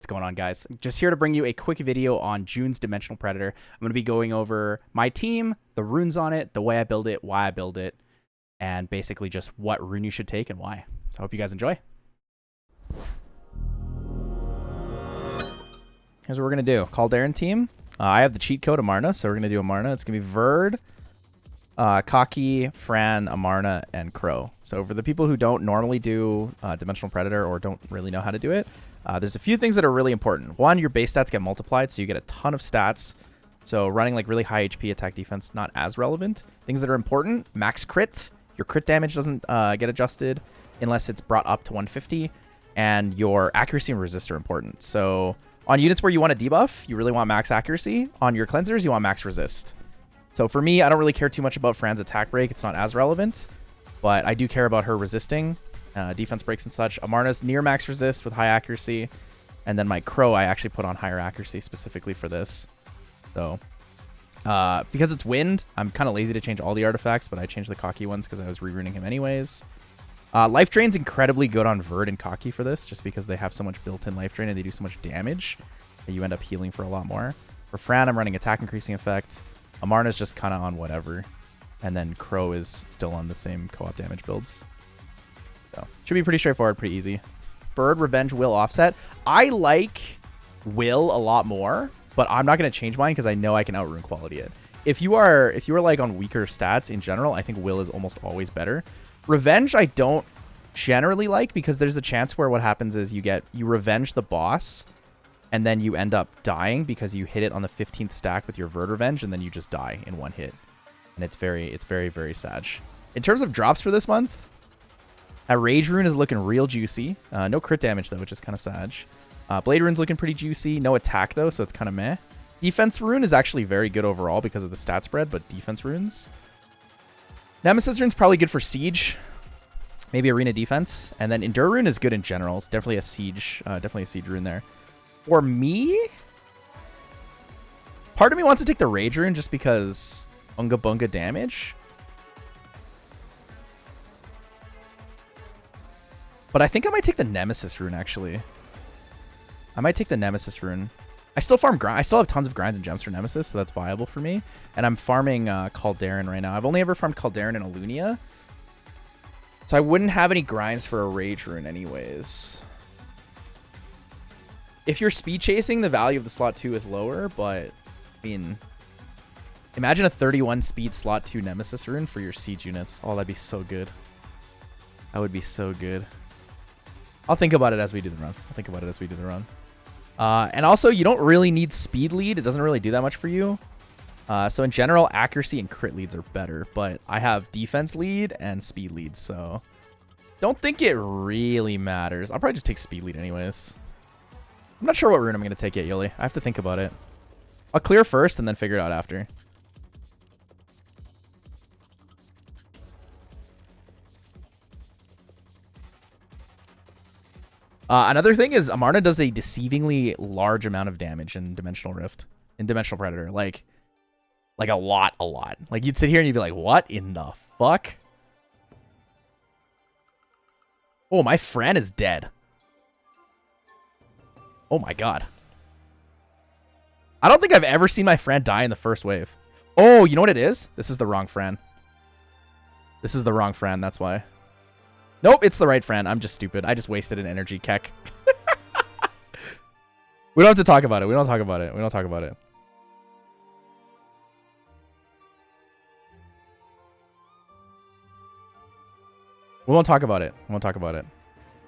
What's going on, guys? Just here to bring you a quick video on June's Dimensional Predator. I'm going to be going over my team, the runes on it, the way I build it, why I build it, and basically just what rune you should take and why. So I hope you guys enjoy. Here's what we're going to do. Calderon team. I have the cheat code Amarna, so we're going to do Amarna. It's going to be Verd, Cocky, Fran, Amarna, and Crow. So for the people who don't normally do Dimensional Predator or don't really know how to do it, there's a few things that are really important. One, your base stats get multiplied, so you get a ton of stats. So running like really high HP, attack, defense, not as relevant. Things that are important, max crit. Your crit damage doesn't get adjusted unless it's brought up to 150. And your accuracy and resist are important. So on units where you want to debuff, you really want max accuracy. On your cleansers, you want max resist. So for me, I don't really care too much about Fran's attack break. It's not as relevant. But I do care about her resisting. Defense breaks and such. Amarna's near max resist with high accuracy. And then my Crow, I actually put on higher accuracy specifically for this. So, because it's wind, I'm kind of lazy to change all the artifacts, but I changed the Cocky ones because I was reruning him anyways. Life Drain's incredibly good on Verd and Cocky for this, just because they have so much built-in Life Drain and they do so much damage that you end up healing for a lot more. For Fran, I'm running attack increasing effect. Amarna's just kind of on whatever. And then Crow is still on the same co-op damage builds. So, should be pretty straightforward, pretty easy. Bird, Revenge, Will, Offset. I like Will a lot more, but I'm not going to change mine because I know I can outrune quality it. If you are like on weaker stats in general, I think Will is almost always better. Revenge, I don't generally like because there's a chance where what happens is you revenge the boss and then you end up dying because you hit it on the 15th stack with your Bird Revenge and then you just die in one hit. And it's very, very sad. In terms of drops for this month, a Rage Rune is looking real juicy. No crit damage, though, which is kind of sad. Blade Rune's looking pretty juicy. No attack, though, so it's kind of meh. Defense Rune is actually very good overall because of the stat spread, but defense runes. Nemesis Rune's probably good for Siege. Maybe Arena Defense. And then Endure Rune is good in general. It's definitely a Siege rune there. For me, part of me wants to take the Rage Rune just because Unga Bunga damage. But I think I might take the Nemesis Rune, actually. I might take the Nemesis Rune. I still farm grind. I still have tons of grinds and gems for Nemesis, so that's viable for me. And I'm farming Calderon right now. I've only ever farmed Calderon and Alunia. So I wouldn't have any grinds for a Rage Rune anyways. If you're speed chasing, the value of the slot 2 is lower, but I mean, imagine a 31 speed slot 2 Nemesis Rune for your siege units. Oh, that'd be so good. That would be so good. I'll think about it as we do the run. And also, you don't really need speed lead. It doesn't really do that much for you. So in general, accuracy and crit leads are better. But I have defense lead and speed lead, so don't think it really matters. I'll probably just take speed lead anyways. I'm not sure what rune I'm going to take yet, Yoli. I have to think about it. I'll clear first and then figure it out after. Another thing is Amarna does a deceivingly large amount of damage in Dimensional Rift, in Dimensional Predator. Like a lot. Like you'd sit here and you'd be like, what in the fuck? Oh, my Fran is dead. Oh my god. I don't think I've ever seen my Fran die in the first wave. Oh, you know what it is? This is the wrong Fran. This is the wrong Fran, that's why. Nope, it's the right Fran. I'm just stupid. I just wasted an energy keck. We don't have to talk about it. We won't talk about it.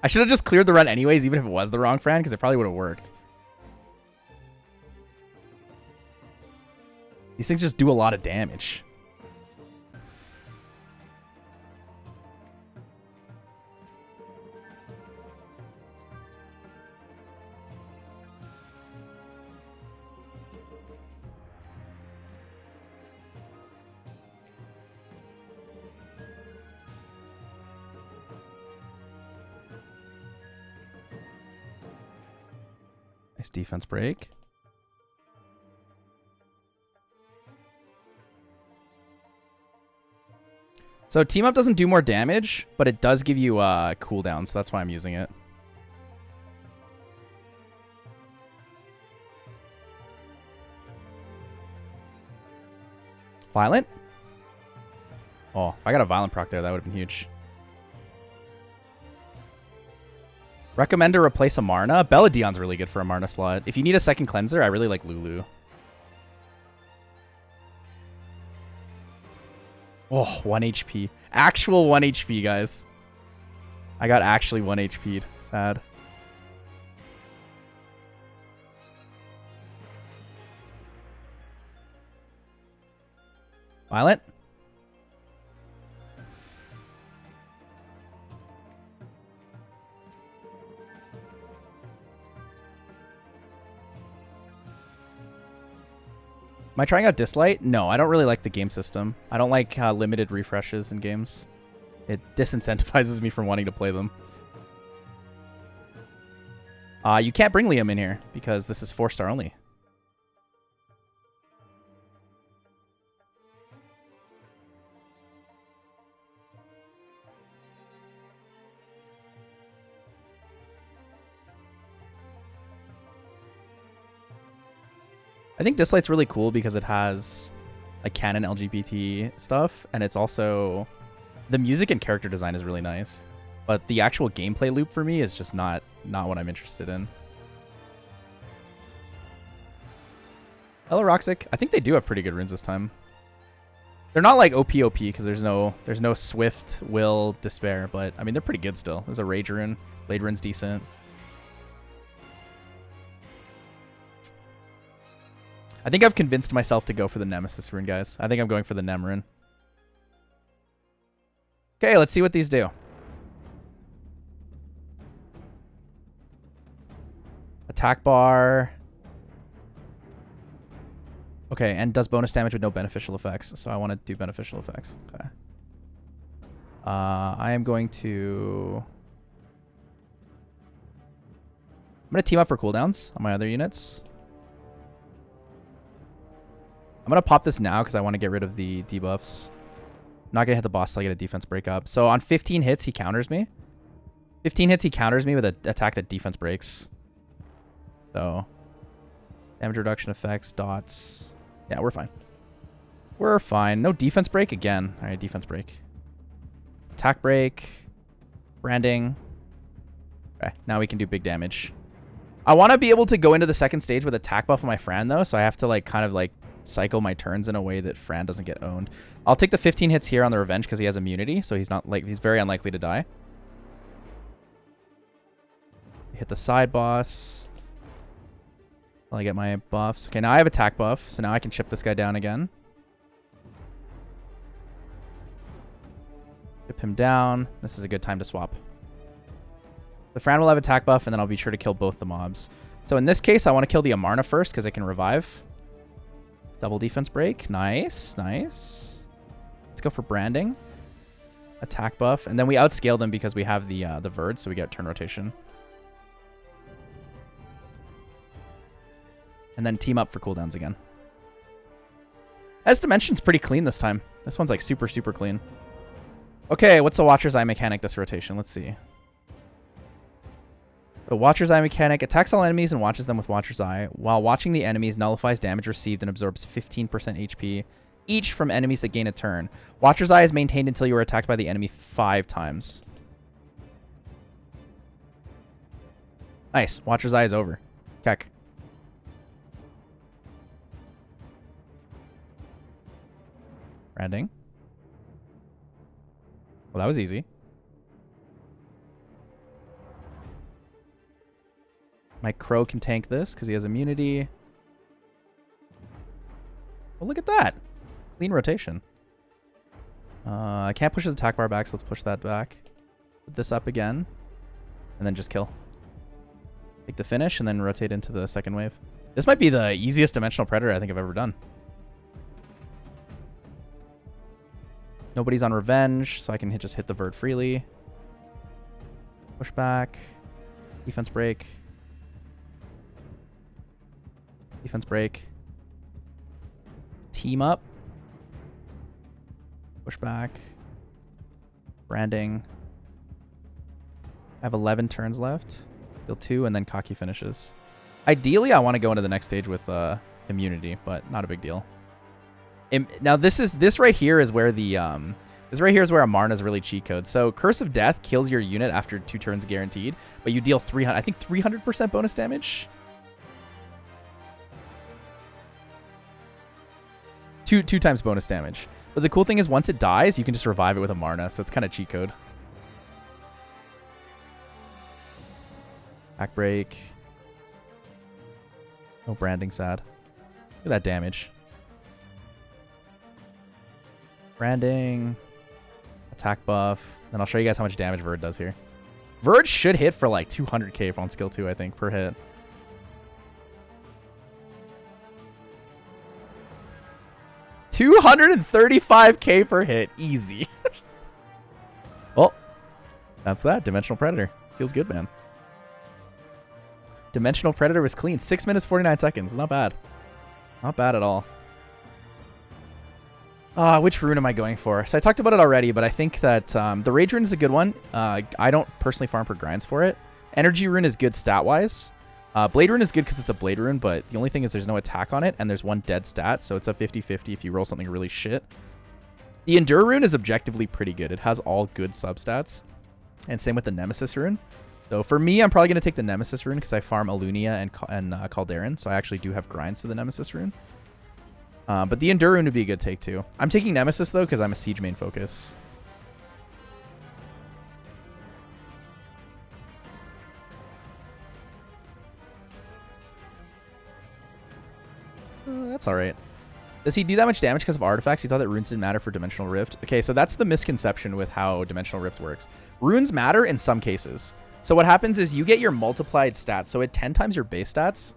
I should have just cleared the run anyways, even if it was the wrong Fran, because it probably would have worked. These things just do a lot of damage. Nice defense break. So team up doesn't do more damage, but it does give you cooldown, so that's why I'm using it. Violent? Oh, if I got a Violent proc there, that would have been huge. Recommend to replace Amarna. Belladion's really good for Amarna slot. If you need a second cleanser, I really like Lulu. Oh, 1 HP. Actual 1 HP, guys. I got actually 1 HP'd. Sad. Violent? Am I trying out Dislight? No, I don't really like the game system. I don't like limited refreshes in games. It disincentivizes me from wanting to play them. You can't bring Liam in here because this is 4-star only. I think Dislight's really cool because it has like canon LGBT stuff, and it's also the music and character design is really nice. But the actual gameplay loop for me is just not what I'm interested in. Hello, Roxic. I think they do have pretty good runes this time. They're not like OP because there's no Swift, Will, Despair, but I mean they're pretty good still. There's a Rage rune. Blade rune's decent. I think I've convinced myself to go for the Nemesis rune, guys. I think I'm going for the Nem rune. Okay, let's see what these do. Attack bar. Okay, and does bonus damage with no beneficial effects. So I want to do beneficial effects. Okay. I am going to... I'm going to team up for cooldowns on my other units. I'm going to pop this now because I want to get rid of the debuffs. I'm not going to hit the boss till I get a defense break up. So on 15 hits, he counters me. 15 hits, he counters me with an attack that defense breaks. So, damage reduction effects, dots. Yeah, we're fine. We're fine. No defense break again. All right, defense break. Attack break. Branding. Okay, now we can do big damage. I want to be able to go into the second stage with attack buff on my Fran, though, so I have to like kind of like cycle my turns in a way that Fran doesn't get owned. I'll take the 15 hits here on the revenge because he has immunity, so he's very unlikely to die. Hit the side boss. I'll get my buffs. Okay, now I have attack buff, so now I can chip this guy down again. Chip him down. This is a good time to swap. The Fran will have attack buff, and then I'll be sure to kill both the mobs. So in this case, I want to kill the Amarna first because it can revive. Double defense break. Nice, nice. Let's go for branding. Attack buff. And then we outscale them because we have the Verd, so we get turn rotation. And then team up for cooldowns again. S Dimension's pretty clean this time. This one's like super, super clean. Okay, what's the Watcher's Eye mechanic this rotation? Let's see. The Watcher's Eye mechanic attacks all enemies and watches them with Watcher's Eye. While watching the enemies, nullifies damage received and absorbs 15% HP each from enemies that gain a turn. Watcher's Eye is maintained until you are attacked by the enemy 5 times. Nice. Watcher's Eye is over. Keck. Branding. Well, that was easy. My Crow can tank this because he has immunity. Well, look at that. Clean rotation. I can't push his attack bar back, so let's push that back. Put this up again. And then just kill. Take the finish and then rotate into the second wave. This might be the easiest Dimensional Predator I think I've ever done. Nobody's on revenge, so I can just hit the Verd freely. Push back. Defense break. Defense break. Team up. Push back. Branding. I have 11 turns left. Deal 2 and then cocky finishes. Ideally, I want to go into the next stage with immunity, but not a big deal. Now this right here is where the this right here is where Amarna's really cheat code. So Curse of Death kills your unit after 2 turns guaranteed, but you deal 300, I think 300% bonus damage. Two times bonus damage. But the cool thing is once it dies, you can just revive it with Amarna, so it's kind of cheat code. Backbreak. No branding, sad. Look at that damage. Branding. Attack buff. Then I'll show you guys how much damage Verd does here. Verd should hit for like 200k on skill 2, I think, per hit. $235k per hit. Easy. Well, that's that. Dimensional Predator. Feels good, man. Dimensional Predator was clean. 6 minutes, 49 seconds. Not bad. Not bad at all. Which rune am I going for? So I talked about it already, but I think that the Rage rune is a good one. I don't personally farm for grinds for it. Energy rune is good stat-wise. Blade rune is good because it's a blade rune, but the only thing is there's no attack on it, and there's 1 dead stat, so it's a 50-50 if you roll something really shit. The Endure rune is objectively pretty good. It has all good substats, and same with the Nemesis rune. So for me, I'm probably going to take the Nemesis rune because I farm Alunia and Calderon, so I actually do have grinds for the Nemesis rune. But the Endure rune would be a good take too. I'm taking Nemesis though because I'm a siege main focus. That's all right. Does he do that much damage because of artifacts? He thought that runes didn't matter for Dimensional Rift. Okay, so that's the misconception with how Dimensional Rift works. Runes matter in some cases. So what happens is you get your multiplied stats. So it 10 times your base stats.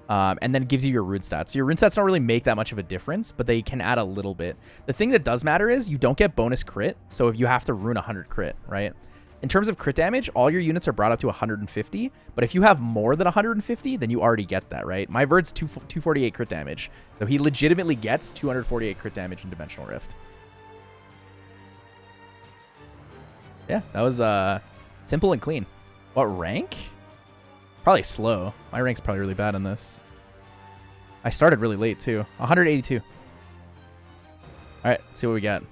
And then gives you your rune stats. So your rune stats don't really make that much of a difference, but they can add a little bit. The thing that does matter is you don't get bonus crit. So if you have to rune 100 crit, right? In terms of crit damage, all your units are brought up to 150. But if you have more than 150, then you already get that, right? My Verd's 248 crit damage. So he legitimately gets 248 crit damage in Dimensional Rift. Yeah, that was simple and clean. What rank? Probably slow. My rank's probably really bad in this. I started really late too. 182. All right, let's see what we got.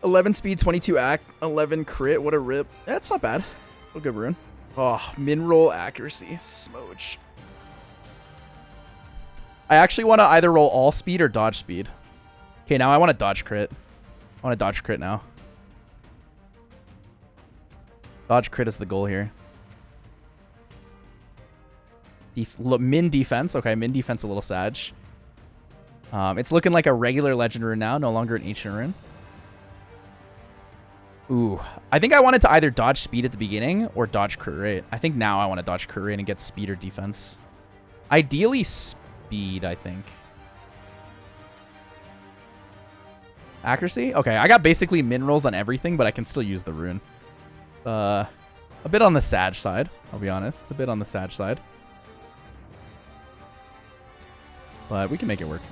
11 speed, 22 act, 11 crit. What a rip. That's not bad. Still good rune. Oh, min roll accuracy. Smooch. I actually want to either roll all speed or dodge speed. Okay, now I want to dodge crit. I want to dodge crit now. Dodge crit is the goal here. Min defense. Okay, min defense a little sag. It's looking like a regular legend rune now, no longer an ancient rune. Ooh, I think I wanted to either dodge speed at the beginning or dodge crit rate. I think now I want to dodge crit rate and get speed or defense. Ideally speed, I think. Accuracy? Okay, I got basically min rolls on everything, but I can still use the rune. A bit on the sag side, I'll be honest. It's a bit on the sag side. But we can make it work.